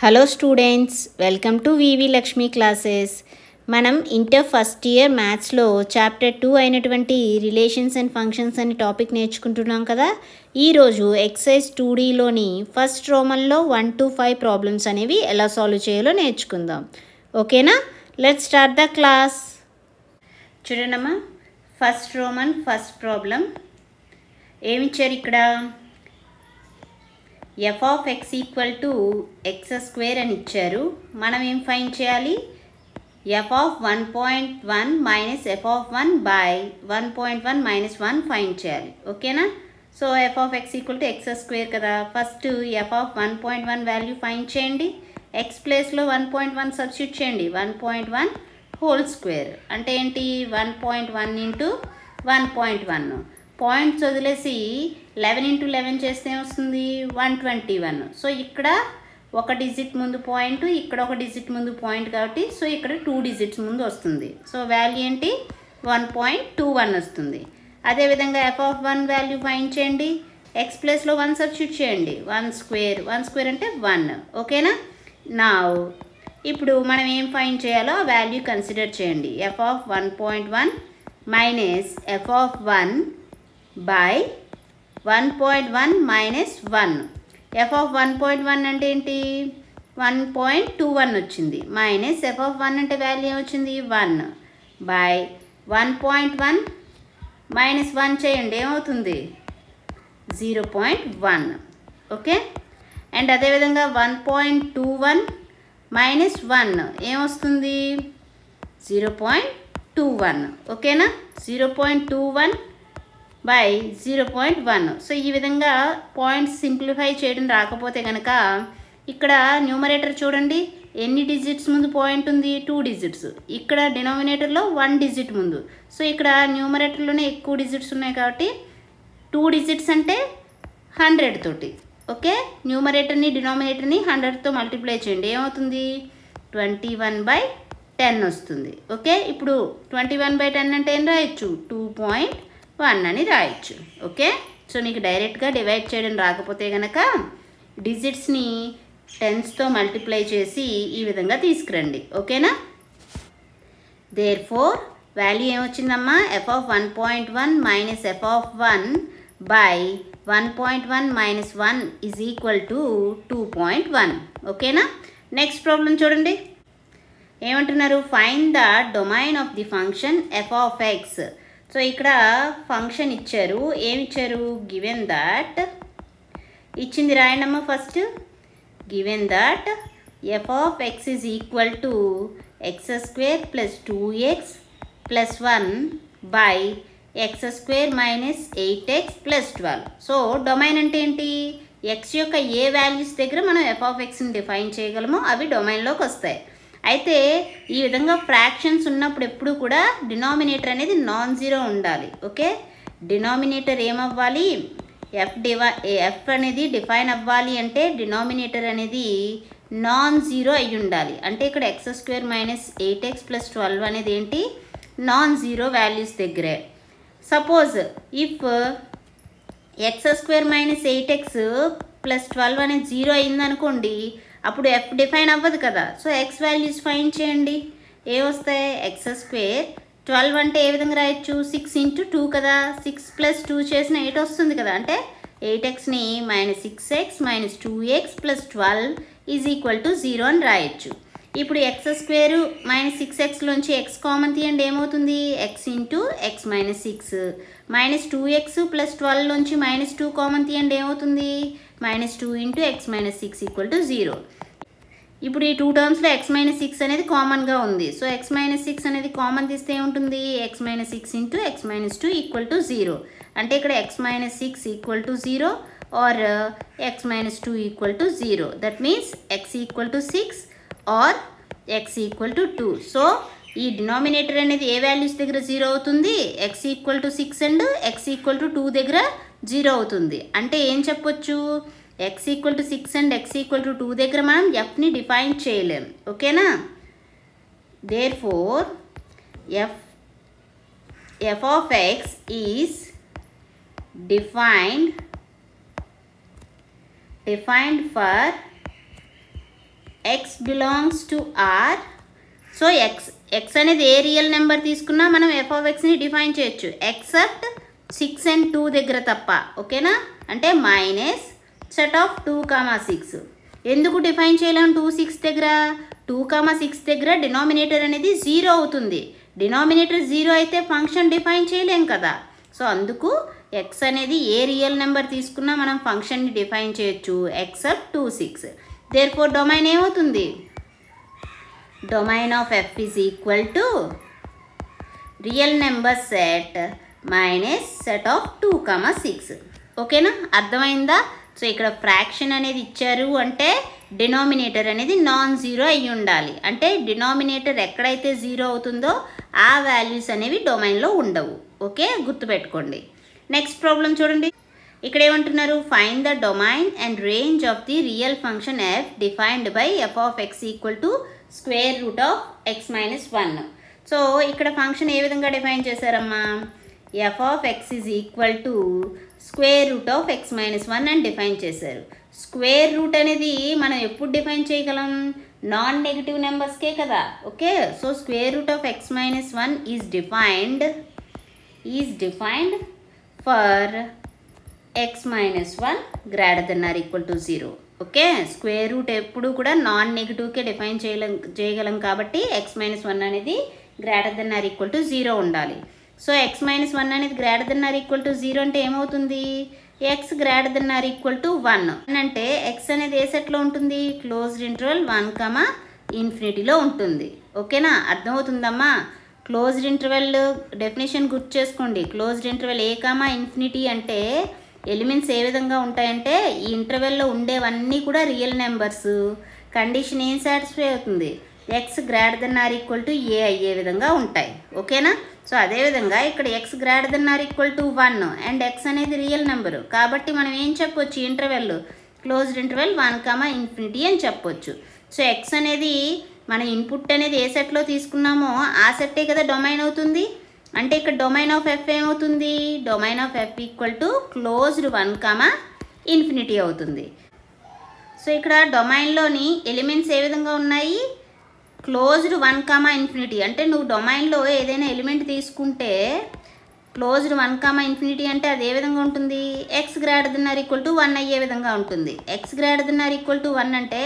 Hello students, welcome to VV Lakshmi classes. మనం inter first year మ్యాథ్స్లో chapter 2 అయినటువంటి relations and functions అనే topic నేర్చుకుంటున్నాం కదా. ఈరోజు ఎక్సర్సైజ్ 2Dలోని ఫస్ట్ రోమన్లో 1 to 5 ప్రాబ్లమ్స్ అనేవి ఎలా సాల్వ్ చేయాలో నేర్చుకుందాం. ఓకేనా? Let's start the class. చూడండమ్మా, ఫస్ట్ రోమన్ ఫస్ట్ ప్రాబ్లం ఏమిచ్చారు ఇక్కడ? f of x equal to x square అని ఇచ్చారు. మనం ఏం ఫైండ్ చేయాలి? f of 1.1 minus f of 1 by 1.1 minus 1 find చేయాలి. ఓకేనా? So f of x equal to x square కదా. First f of 1.1 value find చేయండి. x ప్లేస్లో 1.1 సబ్స్టిట్యూట్ చేయండి. 1.1 హోల్ స్క్వేర్ అంటే ఏంటి? 1.1 ఇంటూ 1.1. పాయింట్స్ వదిలేసి 11 ఇంటూ 11 చేస్తే వస్తుంది 121. సో ఇక్కడ ఒక డిజిట్ ముందు పాయింట్, ఇక్కడ ఒక డిజిట్ ముందు పాయింట్ కాబట్టి సో ఇక్కడ 2 డిజిట్స్ ముందు వస్తుంది. సో వాల్యూ ఏంటి? 1.21 వస్తుంది. అదేవిధంగా f of 1 వాల్యూ ఫైండ్ చేయండి. x ప్లేస్లో 1 సబ్స్టిట్యూట్ చేయండి. 1 స్క్వేర్ అంటే 1. ఓకేనా? నా ఇప్పుడు మనం ఏం ఫైండ్ చేయాలో ఆ వాల్యూ కన్సిడర్ చేయండి. f of 1.1 minus f of 1 by 1.1 minus 1. f of 1.1 అంటే ఏంటి? 1.21 వచ్చింది. మైనస్ f of 1 అంటే వాల్యూ ఏమొచ్చింది? 1 బై 1.1 మైనస్ 1 చేయండి, ఏమవుతుంది? 0.1. ఓకే. అండ్ అదేవిధంగా 1.21 మైనస్ 1 ఏమొస్తుంది? 0.21. ఓకేనా? 0.21 బై 0.1. సో ఈ విధంగా పాయింట్స్ సింప్లిఫై చేయడం రాకపోతే కనుక ఇక్కడ న్యూమరేటర్ చూడండి, ఎన్ని డిజిట్స్ ముందు పాయింట్ ఉంది? 2 డిజిట్స్. ఇక్కడ డినామినేటర్లో 1 డిజిట్ ముందు. సో ఇక్కడ న్యూమరేటర్లోనే ఎక్కువ డిజిట్స్ ఉన్నాయి కాబట్టి 2 డిజిట్స్ అంటే 100 తోటి. ఓకే. న్యూమరేటర్ని డినామినేటర్ని 100తో మల్టిప్లై చేయండి, ఏమవుతుంది? 21/10 వస్తుంది. ఓకే. ఇప్పుడు 21/10 అంటే ఏం రాయొచ్చు? 2.1 అని రాయొచ్చు. ఓకే. సో మీకు డైరెక్ట్గా డివైడ్ చేయడం రాకపోతే కనుక డిజిట్స్ని టెన్స్తో మల్టిప్లై చేసి ఈ విధంగా తీసుకురండి. ఓకేనా? దేర్ఫోర్ వాల్యూ ఏమొచ్చిందమ్మా? f of 1.1 minus f of 1 by 1.1 minus 1 is equal to 2.1. ఓకేనా? నెక్స్ట్ ప్రాబ్లం చూడండి, ఏమంటున్నారు? Find the domain of the function f of x. So ఇక్కడ ఫంక్షన్ ఇచ్చారు. ఏమిచ్చారు? గివెన్ దట్ ఇచ్చింది రాయండమ్మా. First given that f of x is equal to x square plus 2x plus 1 by x square minus 8x plus 12. So domain అంటే ఏంటి? x యొక్క ఏ values దగ్గర మనం f of xని డిఫైన్ చేయగలమో అవి డొమైన్లోకి వస్తాయి. అయితే ఈ విధంగా ఫ్రాక్షన్స్ ఉన్నప్పుడు ఎప్పుడు కూడా డినామినేటర్ అనేది నాన్ జీరో ఉండాలి. ఓకే. డినామినేటర్ ఏమవ్వాలి? ఎఫ్ అనేది డిఫైన్ అవ్వాలి అంటే డినామినేటర్ అనేది నాన్ జీరో అయి ఉండాలి. అంటే ఇక్కడ X square minus 8x plus 12 అనేది ఏంటి? నాన్ జీరో వాల్యూస్ దగ్గరే. Suppose if X square minus 8x plus 12 అనేది 0 అయిందనుకోండి, అప్పుడు ఎఫ్ డిఫైన్ అవ్వదు కదా. సో ఎక్స్ వాల్యూస్ ఫైండ్ చేయండి, ఏవొస్తాయి? ఎక్స్ స్క్వేర్ 12 అంటే ఏ విధంగా రాయొచ్చు? 6 ఇంటూ 2 కదా. 6 ప్లస్ 2 చేసిన 8 వస్తుంది కదా. అంటే 8xని minus 6x minus 2x plus 12 is equal to 0 అని రాయొచ్చు. ఇప్పుడు ఎక్స్ స్క్వేర్ మైనస్ 6xలోంచి ఎక్స్ కామన్ తీయండి, ఏమవుతుంది? X into x minus 6 minus 2x plus 12లోంచి మైనస్ 2 కామన్ తీయండి, ఏమవుతుంది? Minus 2 into x minus 6 equal to 0. ఇప్పుడు ఈ 2 టర్మ్స్లో ఎక్స్ మైనస్ 6 అనేది కామన్గా ఉంది. సో ఎక్స్ మైనస్ 6 అనేది కామన్ తీస్తే ఏముంటుంది? X minus 6 into x minus 2 equal to 0. అంటే ఇక్కడ x minus 6 equal to 0 or x minus 2 equal to 0. That means x equal to 6 or x equal to 2. So ఈ denominator అనేది ఏ values దగ్గర 0 అవుతుంది? X equal to 6 and x equal to 2 దగ్గర 0 అవుతుంది. అంటే ఏం చెప్పొచ్చు? x equal to 6 and x equal to 2 దగ్గర మనం fని డిఫైన్ చేయలేం. ఓకేనా? Therefore f of x is defined for x belongs to R. So x అనేది ఏ రియల్ నెంబర్ తీసుకున్నా మనం ఎఫ్ ఆఫ్ ఎక్స్ని డిఫైన్ చేయొచ్చు ఎక్సెప్ట్ 6 and 2 దగ్గర తప్ప. ఓకేనా, అంటే మైనస్ సెట్ ఆఫ్ 2, 6. ఎందుకు డిఫైన్ చేయలేము 2, 6 దగ్గర? 2, 6 దగ్గర డినామినేటర్ అనేది 0 అవుతుంది. డినామినేటర్ 0 అయితే ఫంక్షన్ డిఫైన్ చేయలేం కదా. సో అందుకు ఎక్స్ అనేది ఏ రియల్ నెంబర్ తీసుకున్నా మనం ఫంక్షన్ని డిఫైన్ చేయొచ్చు ఎక్సెప్ట్ 2, 6. దేర్ఫోర్ డొమైన్ ఏమవుతుంది? Domain of F is equal to real number set minus set of 2, 6. ఓకేనా, అర్థమైందా? సో ఇక్కడ ఫ్రాక్షన్ అనేది ఇచ్చారు అంటే డినామినేటర్ అనేది నాన్ జీరో అయ్యి ఉండాలి. అంటే డినామినేటర్ ఎక్కడైతే 0 అవుతుందో ఆ వాల్యూస్ అనేవి డొమైన్లో ఉండవు. ఓకే, గుర్తుపెట్టుకోండి. నెక్స్ట్ ప్రాబ్లం చూడండి. ఇక్కడ ఏమంటున్నారు? Find the domain and range of the real function f defined by f of x equal to square root of x minus 1. So ఇక్కడ ఫంక్షన్ ఏ విధంగా డిఫైన్ చేశారమ్మా? F of x is equal to square root of x minus 1 అని define చేశారు. Square root అనేది మనం ఎప్పుడు define చేయగలం? నాన్ నెగిటివ్ నెంబర్స్కే కదా. Okay, so square root of x minus 1 is defined for x minus 1 greater than or equal to 0. Okay, square root ఎప్పుడు కూడా నాన్ నెగిటివ్కే డిఫైన్ చేయగలం కాబట్టి ఎక్స్ మైనస్ 1 అనేది greater than or equal to 0 ఉండాలి. So x minus 1 అనేది greater than or equal to 0 అంటే ఏమవుతుంది? X greater than or equal to 1 అంటే ఎక్స్ అనేది ఏ సెట్లో ఉంటుంది? క్లోజ్డ్ ఇంటర్వల్ 1, ఇన్ఫినిటీలో ఉంటుంది. ఓకేనా, అర్థమవుతుందమ్మా? క్లోజ్డ్ ఇంటర్వెల్ డెఫినేషన్ గుర్తు చేసుకోండి. క్లోజ్డ్ ఇంటర్వెల్ ఏ, ఇన్ఫినిటీ అంటే ఎలిమెంట్స్ ఏ విధంగా ఉంటాయంటే ఈ ఇంటర్వెల్లో ఉండేవన్నీ కూడా రియల్ నెంబర్స్. కండిషన్ ఏం సాటిస్ఫై అవుతుంది? X greater than or equal to a అయ్యే విధంగా ఉంటాయి. ఓకేనా, సో అదేవిధంగా ఇక్కడ x greater than or equal to 1 and x అనేది రియల్ నెంబరు కాబట్టి మనం ఏం చెప్పొచ్చు? ఇంటర్వెల్ క్లోజ్డ్ ఇంటర్వెల్ 1, ఇన్ఫినిటీ అని చెప్పొచ్చు. సో ఎక్స్ అనేది మన ఇన్పుట్ అనేది ఏ సెట్లో తీసుకున్నామో ఆ సెట్టే కదా డొమైన్ అవుతుంది. అంటే ఇక్కడ డొమైన్ ఆఫ్ ఎఫ్ ఏమవుతుంది? Domain of F equal to closed 1, infinity అవుతుంది. సో ఇక్కడ డొమైన్లోని ఎలిమెంట్స్ ఏ విధంగా ఉన్నాయి? Closed 1, infinity. అంటే నువ్వు డొమైన్లో ఏదైనా ఎలిమెంట్ తీసుకుంటే క్లోజ్డ్ 1, ఇన్ఫినిటీ అంటే అది ఏ విధంగా ఉంటుంది? X greater than or equal to 1 అయ్యే విధంగా ఉంటుంది. X greater than or equal to 1 అంటే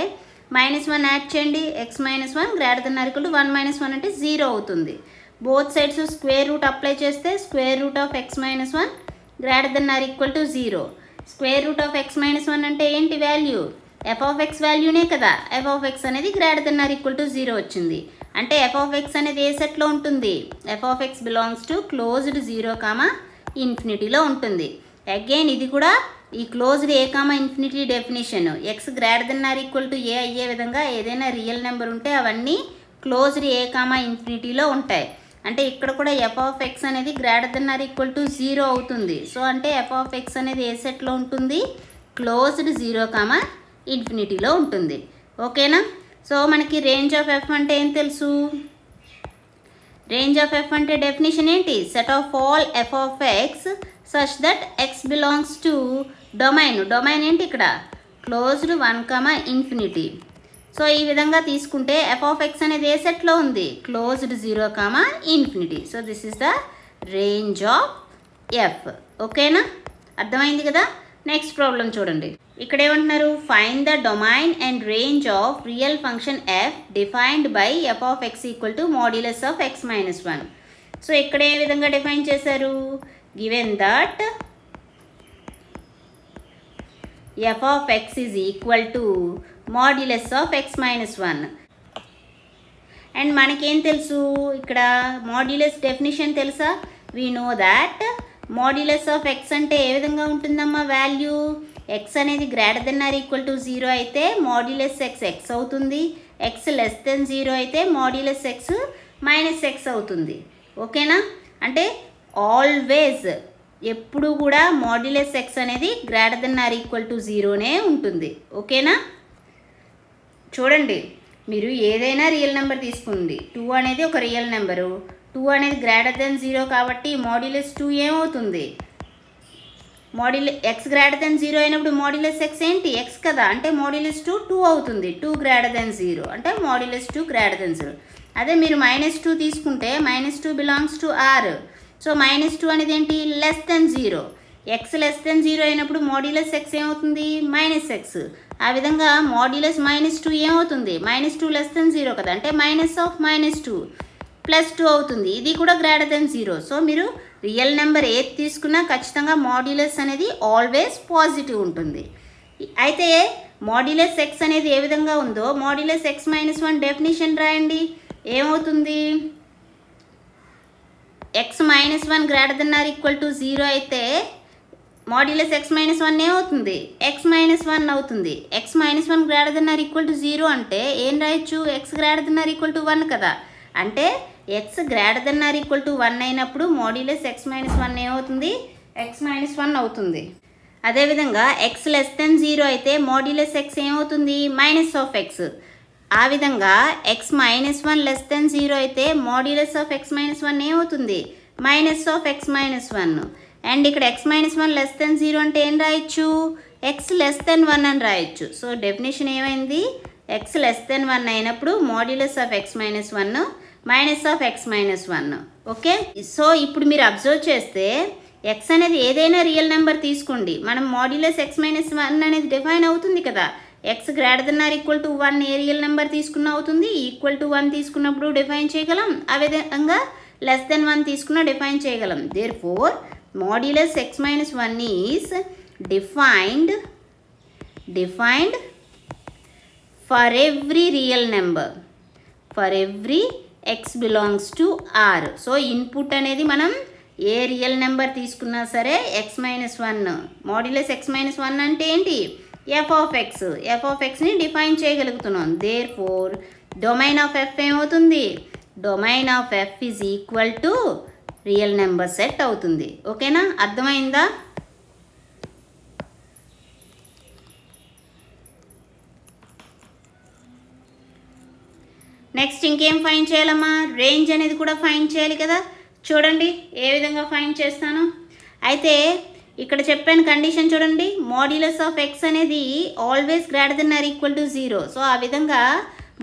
-1 యాడ్ చేయండి. X minus 1 greater than or equal to 1 - 1 అంటే 0 అవుతుంది. Both sides square root apply చేస్తే square root of x minus 1 greater than or equal to 0. Square root of x minus 1 అంటే ఏంటి value? F of x వాల్యూనే కదా. F of x అనేది greater than or equal to 0 వచ్చింది. అంటే F of x అనేది ఏ సెట్లో ఉంటుంది? F of x belongs to closed 0, ఇన్ఫినిటీలో ఉంటుంది. అగైన్ ఇది కూడా ఈ closed a, infinity definition. X greater than or equal to a అయ్యే విధంగా ఏదైనా రియల్ నెంబర్ ఉంటే అవన్నీ క్లోజ్డ్ ఏ, ఇన్ఫినిటీలో ఉంటాయి. అంటే ఇక్కడ కూడా ఎఫ్ ఆఫ్ ఎక్స్ అనేది greater than or equal to 0 అవుతుంది. సో అంటే ఎఫ్ ఆఫ్ ఎక్స్ అనేది ఏ సెట్లో ఉంటుంది? క్లోజ్డ్ 0, ఇన్ఫినిటీలో ఉంటుంది. ఓకేనా, సో మనకి రేంజ్ ఆఫ్ ఎఫ్ అంటే ఏం తెలుసు? రేంజ్ ఆఫ్ ఎఫ్ అంటే డెఫినేషన్ ఏంటి? Set of all F of X such that X belongs to domain. Domain ఏంటి ఇక్కడ? Closed 1, infinity. సో ఈ విధంగా తీసుకుంటే ఎఫ్ ఆఫ్ ఎక్స్ అనేది ఏ సెట్లో ఉంది? Closed 0, infinity. So this is the range of F. ఓకేనా, అర్థమైంది కదా? నెక్స్ట్ ప్రాబ్లం చూడండి. ఇక్కడ ఏమంటున్నారు? Find the domain and range of real function f defined by f of x equal to modulus of x minus 1. So ఇక్కడ ఏ విధంగా define చేశారు? Given that F of x is equal to modulus of x minus 1. And మనకేం తెలుసు? ఇక్కడ modulus definition తెలుసా? We know that modulus of x అంటే ఏ విధంగా ఉంటుందమ్మా వాల్యూ? ఎక్స్ అనేది greater than or equal to 0 అయితే మాడ్యులస్ ఎక్స్ ఎక్స్ అవుతుంది. ఎక్స్ లెస్ దెన్ 0 అయితే మాడ్యులస్ ఎక్స్ మైనస్ ఎక్స్ అవుతుంది. ఓకేనా, అంటే ఆల్వేస్ ఎప్పుడు కూడా మాడ్యులస్ ఎక్స్ అనేది greater than or equal to 0నే ఉంటుంది. ఓకేనా, చూడండి మీరు ఏదైనా రియల్ నెంబర్ తీసుకోండి. 2 అనేది ఒక రియల్ నెంబరు. 2 అనేది గ్రేటర్ దెన్ 0 కాబట్టి మాడ్యులస్ 2 ఏమవుతుంది? ఎక్స్ గ్రేటర్ దెన్ 0 అయినప్పుడు మాడ్యులస్ ఎక్స్ ఏంటి ఎక్స్ కదా, అంటే మాడ్యులస్ 2 అవుతుంది. 2 గ్రేటర్ దెన్ 0 అంటే మాడ్యులస్ 2 గ్రేటర్ దెన్ 0. అదే మీరు -2 తీసుకుంటే -2 బిలాంగ్స్ టు ఆర్. సో -2 అనేది ఏంటి less than 0. X less than 0 అయినప్పుడు మాడ్యులస్ ఎక్స్ ఏమవుతుంది -x. ఆ విధంగా మాడ్యులస్ -2 ఏమవుతుంది -2 లెస్ దెన్ 0 కదా, అంటే -2 +2 అవుతుంది. ఇది కూడా గ్రేటర్ దెన్ 0. సో మీరు రియల్ నెంబర్ ఏది తీసుకున్నా ఖచ్చితంగా మాడ్యులస్ అనేది ఆల్వేస్ పాజిటివ్ ఉంటుంది. అయితే మాడ్యులస్ ఎక్స్ అనేది ఏ విధంగా ఉందో మాడ్యులస్ x - 1 డెఫినిషన్ రాయండి. ఏమవుతుంది x - 1 greater than or equal to 0 అయితే మాడ్యులస్ x - 1 ఏమవుతుంది x - 1 అవుతుంది. x - 1 greater than or equal to 0 అంటే ఏం రాయొచ్చు x greater than or equal to 1 కదా, అంటే x greater than or equal to 1 అయినప్పుడు మాడ్యులస్ x - 1 ఏమవుతుంది x - 1 అవుతుంది. అదేవిధంగా x లెస్ దెన్ 0 అయితే మాడ్యులస్ x ఏమవుతుంది -x. ఆ విధంగా x - 1 లెస్ దెన్ 0 అయితే మాడ్యులస్ ఆఫ్ x - 1 ఏమవుతుంది -x - 1. అండ్ ఇక్కడ x - 1 లెస్ దెన్ 0 అంటే ఏం రాయొచ్చు x లెస్ దెన్ 1 అని రాయొచ్చు. సో డెఫినేషన్ ఏమైంది x లెస్ దెన్ 1 అయినప్పుడు modulus of x - 1 -x - 1. Okay, so ఇప్పుడు మీరు అబ్జర్వ్ చేస్తే x అనేది ఏదైనా రియల్ నెంబర్ తీసుకోండి, మనం మాడ్యులస్ x - 1 అనేది డిఫైన్ అవుతుంది కదా. x greater than or equal to 1 ఏ రియల్ నెంబర్ తీసుకున్న అవుతుంది, ఈక్వల్ టు 1 తీసుకున్నప్పుడు డిఫైన్ చేయగలం, ఆ విధంగా లెస్ దెన్ 1 తీసుకున్న డిఫైన్ చేయగలం. Therefore modulus x - 1 is defined for every real number for every x belongs to r. So input అనేది మనం ఏ రియల్ నెంబర్ తీసుకున్నా సరే x - 1 మాడ్యులస్ x - 1 అంటే ఏంటి f(x)ని డిఫైన్ చేయగలుగుతున్నాం. దేర్ఫోర్ డొమైన్ ఆఫ్ f ఏమవుతుంది domain of f is equal to real number set అవుతుంది. ఓకేనా, అర్థమైందా? నెక్స్ట్ ఇంకేం ఫైండ్ చేయాలమ్మా రేంజ్ అనేది కూడా ఫైండ్ చేయాలి కదా. చూడండి ఏ విధంగా ఫైండ్ చేస్తాను. అయితే ఇక్కడ చెప్పాను కండిషన్ చూడండి, మాడ్యులస్ ఆఫ్ x అనేది always greater than or equal to 0. So ఆ విధంగా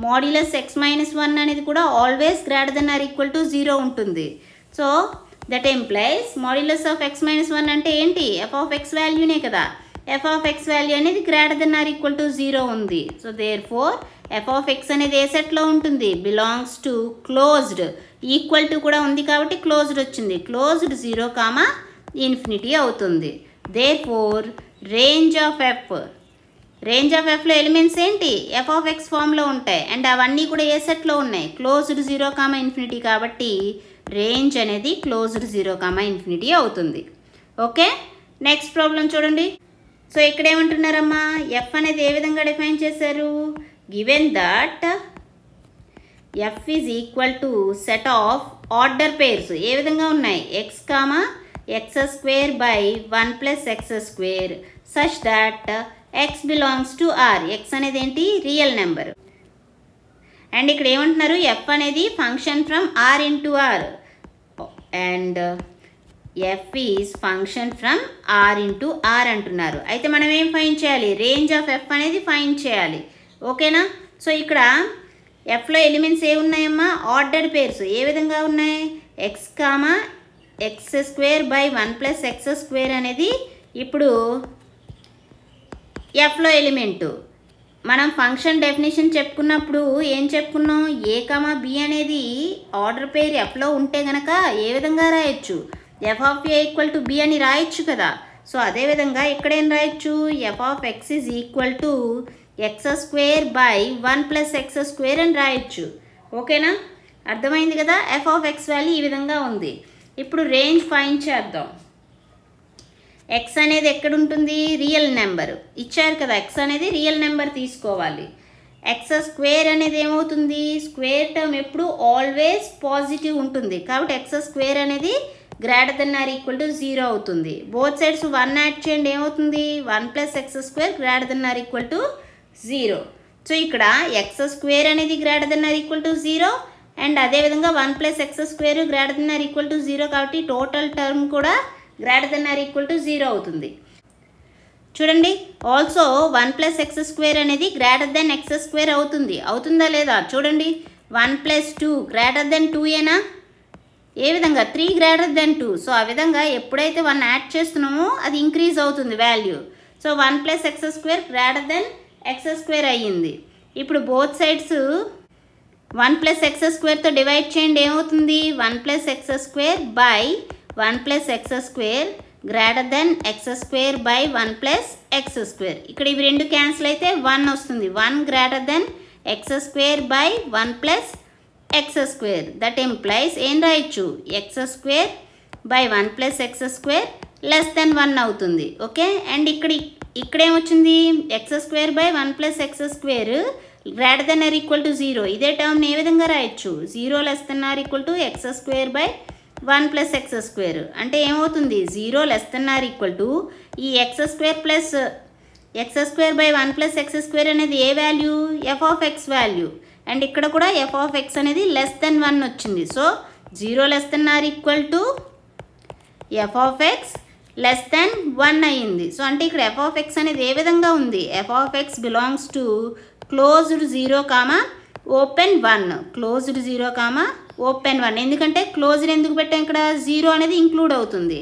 మాడ్యులస్ x - 1 అనేది కూడా always greater than or equal to 0 ఉంటుంది. So that implies modulus of x - 1 అంటే ఏంటి f(x) వాల్యూనే కదా, f(x) వాల్యూ అనేది greater than or equal to 0 ఉంది. సో దేర్ఫోర్ f(x) అనేది ఏ సెట్లో ఉంటుంది belongs to closed, equal to కూడా ఉంది కాబట్టి క్లోజ్డ్ వచ్చింది, క్లోజ్డ్ 0, ఇన్ఫినిటీ అవుతుంది. దేర్ఫోర్ రేంజ్ ఆఫ్ ఎఫ్లో ఎలిమెంట్స్ ఏంటి f(x) ఫామ్లో ఉంటాయి అండ్ అవన్నీ కూడా ఏ సెట్లో ఉన్నాయి క్లోజ్డ్ 0, ఇన్ఫినిటీ కాబట్టి రేంజ్ అనేది క్లోజ్డ్ 0, ఇన్ఫినిటీ అవుతుంది. ఓకే, నెక్స్ట్ ప్రాబ్లం చూడండి. సో ఇక్కడ ఏమంటున్నారమ్మా f అనేది ఏ విధంగా డిఫైన్ చేశారు, given that f is equal to set of order pairs ఏ విధంగా ఉన్నాయి x(x2 / 1 + x2) such that x belongs to r. x అనేది ఏంటి రియల్ నెంబర్ అండ్ ఇక్కడ ఏమంటున్నారు f అనేది function from r into r and f is function from r into r అంటున్నారు. అయితే మనం ఏం ఫైండ్ చేయాలి రేంజ్ ఆఫ్ f అనేది ఫైండ్ చేయాలి. ఓకేనా, సో ఇక్కడ ఎఫ్లో ఎలిమెంట్స్ ఏ ఉన్నాయమ్మా ఆర్డర్డ్ పేర్స్ ఏ విధంగా ఉన్నాయి x(x2 / 1 + x2) అనేది ఇప్పుడు ఎఫ్లో ఎలిమెంటు. మనం ఫంక్షన్ డెఫినేషన్ చెప్పుకున్నప్పుడు ఏం చెప్పుకున్నాం a, b అనేది ఆర్డర్ పేర్ ఎఫ్లో ఉంటే గనక ఏ విధంగా రాయొచ్చు f(a) = b అని రాయొచ్చు కదా. సో అదేవిధంగా ఇక్కడ ఏం రాయొచ్చు f(x) is equal to x2 / 1 + x2 అని రాయొచ్చు. ఓకేనా, అర్థమైంది కదా. f(x) వాల్యూ ఈ విధంగా ఉంది. ఇప్పుడు రేంజ్ ఫైండ్ చేద్దాం. x అనేది ఎక్కడ ఉంటుంది రియల్ నెంబర్ ఇచ్చారు కదా, x అనేది రియల్ నెంబర్ తీసుకోవాలి. x2 అనేది ఏమవుతుంది స్క్వేర్ టర్మ్ ఎప్పుడు ఆల్వేస్ పాజిటివ్ ఉంటుంది కాబట్టి x2 అనేది greater than or equal to 0 అవుతుంది. బోత్ సైడ్స్ 1 యాడ్ చేయండి ఏమవుతుంది 1 + x2 greater than or equal to 0. So ఇక్కడ x2 అనేది greater than or equal to 0 and అదేవిధంగా 1 + x2 greater than or equal to 0 కాబట్టి టోటల్ టర్మ్ కూడా greater than or equal to 0 అవుతుంది. చూడండి, ఆల్సో 1 + x² అనేది గ్రేటర్ దెన్ x² అవుతుంది. అవుతుందా లేదా చూడండి. 1 + 2 గ్రేటర్ దెన్ 2 ఏనా? ఏ విధంగా 3 గ్రేటర్ దెన్ 2. సో ఆ విధంగా ఎప్పుడైతే 1 యాడ్ చేస్తున్నామో అది ఇంక్రీజ్ అవుతుంది value. So 1 + x² greater then x² అయ్యింది. ఇప్పుడు బోత్ సైడ్స్ 1 + x² డివైడ్ చేయండి. ఏమవుతుంది? 1 + x² by 1 + x² greater then x² by 1 + x². ఇక్కడ ఇవి రెండు క్యాన్సిల్ అయితే 1 వస్తుంది. 1 greater then x² by 1 + x². That implies ఏం రాయొచ్చు? x² by 1 + x² less than 1 అవుతుంది. ఓకే, అండ్ ఇక్కడేమొచ్చింది? x² by 1 + x² greater than or equal to 0. ఇదే టర్మ్ ఏ విధంగా రాయొచ్చు? 0 less than or equal to x² by 1 + x². అంటే ఏమవుతుంది? 0 less than or equal to ఈ x² plus x² by 1 + x² అనేది ఏ వాల్యూ? f(x) value. అండ్ ఇక్కడ కూడా f(x) అనేది లెస్ దెన్ 1 వచ్చింది. So 0 less than or equal to f(x) less than 1 అయ్యింది. So అంటే ఇక్కడ f(x) అనేది ఏ విధంగా ఉంది? f(x) belongs to closed 0, open 1. Closed 0, open 1. ఎందుకంటే క్లోజ్డ్ ఎందుకు పెట్టాం? ఇక్కడ 0 అనేది ఇంక్లూడ్ అవుతుంది.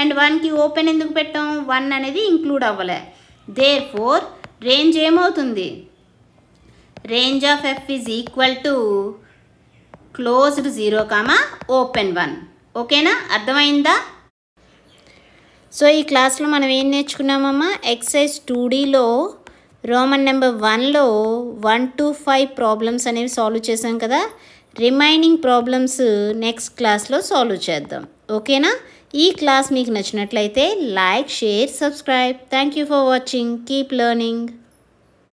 అండ్ 1కి ఓపెన్ ఎందుకు పెట్టాం? 1 అనేది ఇంక్లూడ్ అవ్వలే. దేర్ఫోర్ రేంజ్ ఏమవుతుంది? Range of f is equal to closed 0, open 1. ఓకేనా? అర్థమైందా? సో ఈ క్లాస్లో మనం ఏం నేర్చుకున్నామమ్మా? ఎక్సర్సైజ్ 2Dలో రోమన్ నెంబర్ 1లో 1 to 5 ప్రాబ్లమ్స్ అనేవి సాల్వ్ చేసాం కదా. రిమైనింగ్ ప్రాబ్లమ్స్ నెక్స్ట్ క్లాస్లో సాల్వ్ చేద్దాం. ఓకేనా? ఈ క్లాస్ మీకు నచ్చినట్లయితే like, share, subscribe. Thank you for watching. Keep learning.